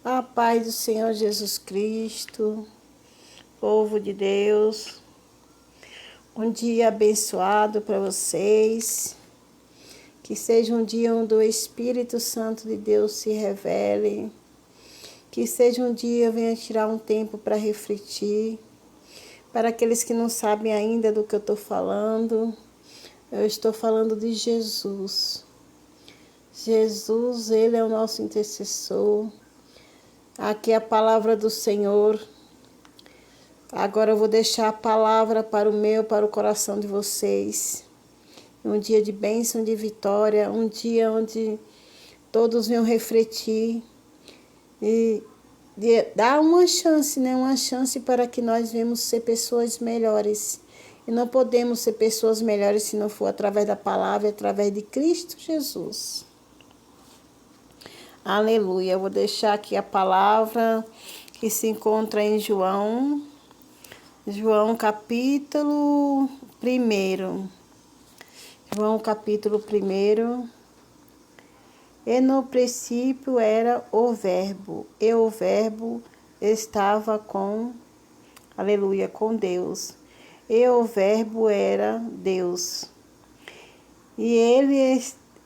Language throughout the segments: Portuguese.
A paz do Senhor Jesus Cristo, povo de Deus, um dia abençoado para vocês, que seja um dia onde o Espírito Santo de Deus se revele, que seja um dia eu venha tirar um tempo para refletir, para aqueles que não sabem ainda do que eu estou falando, eu estou falando de Jesus. Jesus, Ele é o nosso intercessor. Aqui é a palavra do Senhor. Agora eu vou deixar a palavra para o coração de vocês. Um dia de bênção, de vitória, um dia onde todos venham refletir e dar uma chance, Uma chance para que nós venhamos ser pessoas melhores. E não podemos ser pessoas melhores se não for através da palavra, através de Cristo Jesus. Aleluia. Eu vou deixar aqui a palavra que se encontra em João capítulo 1. João capítulo 1. E no princípio era o Verbo, e o Verbo estava com Deus. E o Verbo era Deus. E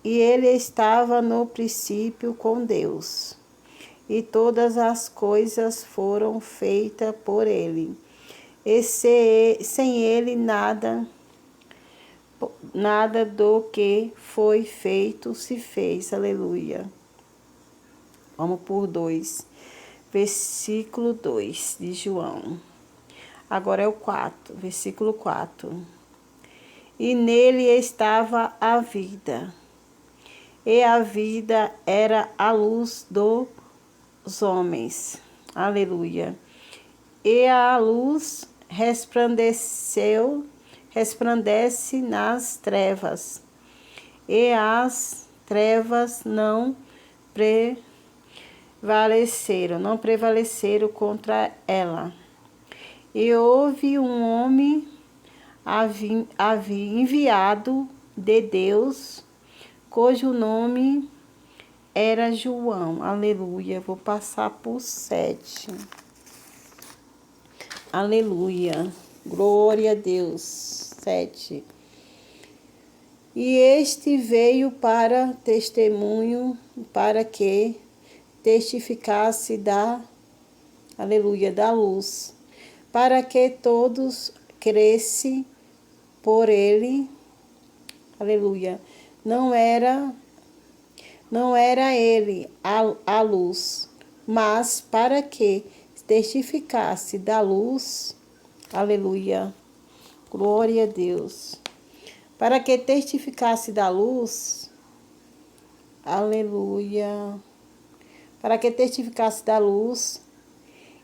ele estava no princípio com Deus. E todas as coisas foram feitas por ele. E sem ele nada do que foi feito se fez. Aleluia. Vamos por 2. Versículo 2 de João. Agora é o 4, versículo 4. E nele estava a vida. E a vida era a luz dos homens. Aleluia. E a luz resplandece nas trevas. E as trevas não prevaleceram contra ela. E houve um homem enviado de Deus, cujo nome era João. Aleluia. Vou passar por 7. Aleluia. Glória a Deus. 7. E este veio para testemunho, para que testificasse da luz, para que todos crescem por ele. Aleluia. Não era ele a luz, mas para que testificasse da luz. Aleluia. Glória a Deus. Para que testificasse da luz. Aleluia. Para que testificasse da luz.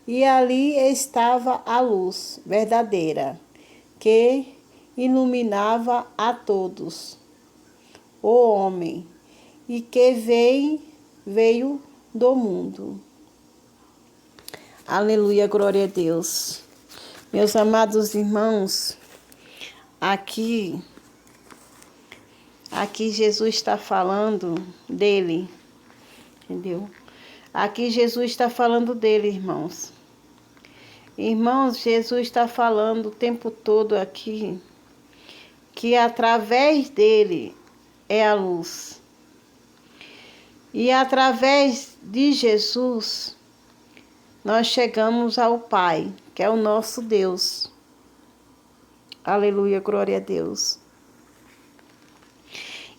E ali estava a luz verdadeira, que iluminava a todos, o homem, e que veio do mundo. Aleluia, glória a Deus. Meus amados irmãos, aqui Jesus está falando dele, entendeu? Aqui Jesus está falando dele, irmãos. Irmãos, Jesus está falando o tempo todo aqui que através dele é a luz. E através de Jesus nós chegamos ao Pai, que é o nosso Deus. Aleluia, glória a Deus.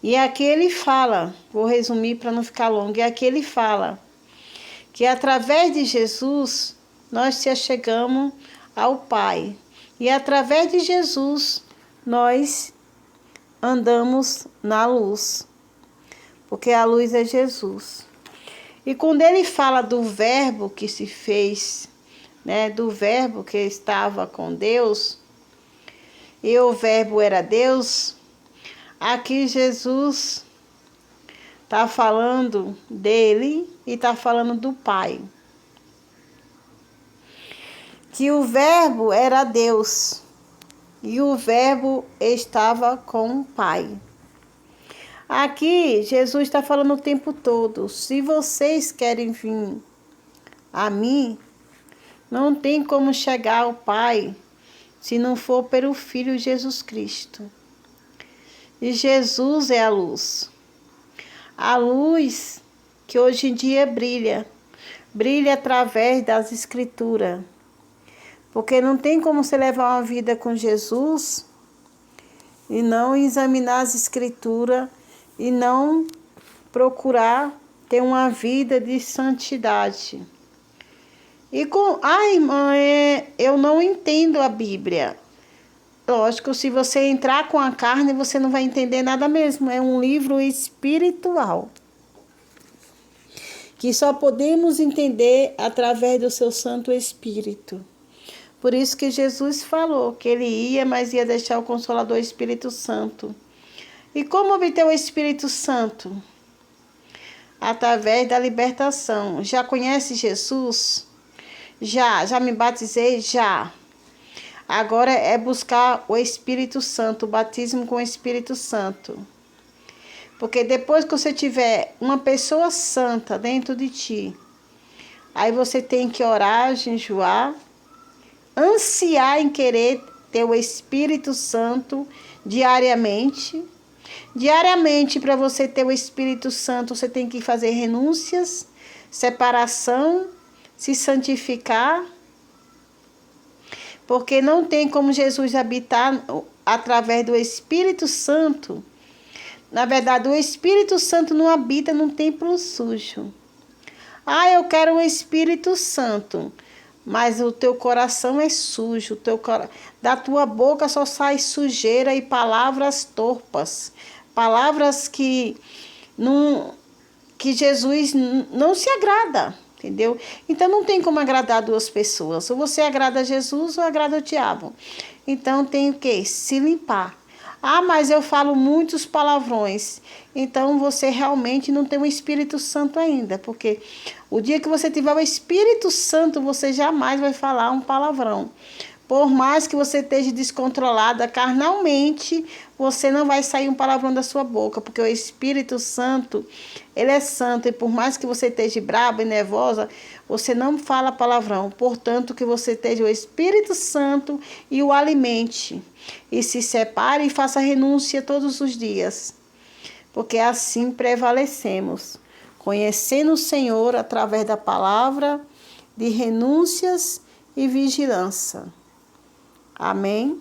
E aqui ele fala, vou resumir para não ficar longo, e aqui ele fala que através de Jesus nós se achegamos ao Pai. E através de Jesus nós andamos na luz, porque a luz é Jesus. E quando ele fala do Verbo que se fez, do Verbo que estava com Deus, e o Verbo era Deus, aqui Jesus está falando dele e está falando do Pai. Que o Verbo era Deus e o Verbo estava com o Pai. Aqui, Jesus está falando o tempo todo, se vocês querem vir a mim, não tem como chegar ao Pai se não for pelo Filho Jesus Cristo. E Jesus é a luz. A luz que hoje em dia brilha através das Escrituras. Porque não tem como você levar uma vida com Jesus e não examinar as Escrituras e não procurar ter uma vida de santidade. Irmã, eu não entendo a Bíblia. Lógico, se você entrar com a carne, você não vai entender nada mesmo. É um livro espiritual, que só podemos entender através do seu Santo Espírito. Por isso que Jesus falou que ele ia, mas ia deixar o Consolador Espírito Santo. E como obter o Espírito Santo? Através da libertação. Já conhece Jesus? Já me batizei? Já. Agora é buscar o Espírito Santo, o batismo com o Espírito Santo. Porque depois que você tiver uma pessoa santa dentro de ti, aí você tem que orar, jejuar, ansiar em querer ter o Espírito Santo diariamente. Diariamente, para você ter o Espírito Santo, você tem que fazer renúncias, separação, se santificar. Porque não tem como Jesus habitar através do Espírito Santo. Na verdade, o Espírito Santo não habita num templo sujo. Eu quero um Espírito Santo, mas o teu coração é sujo. Da tua boca só sai sujeira e palavras torpas. Palavras que Jesus não se agrada. Entendeu? Então não tem como agradar duas pessoas. Ou você agrada a Jesus ou agrada o diabo. Então tem o quê? Se limpar. Mas eu falo muitos palavrões. Então você realmente não tem o Espírito Santo ainda. Porque o dia que você tiver o Espírito Santo, você jamais vai falar um palavrão. Por mais que você esteja descontrolada carnalmente, você não vai sair um palavrão da sua boca, porque o Espírito Santo, ele é santo, e por mais que você esteja brava e nervosa, você não fala palavrão. Portanto, que você esteja o Espírito Santo e o alimente, e se separe e faça renúncia todos os dias, porque assim prevalecemos, conhecendo o Senhor através da palavra, de renúncias e vigilância. Amém?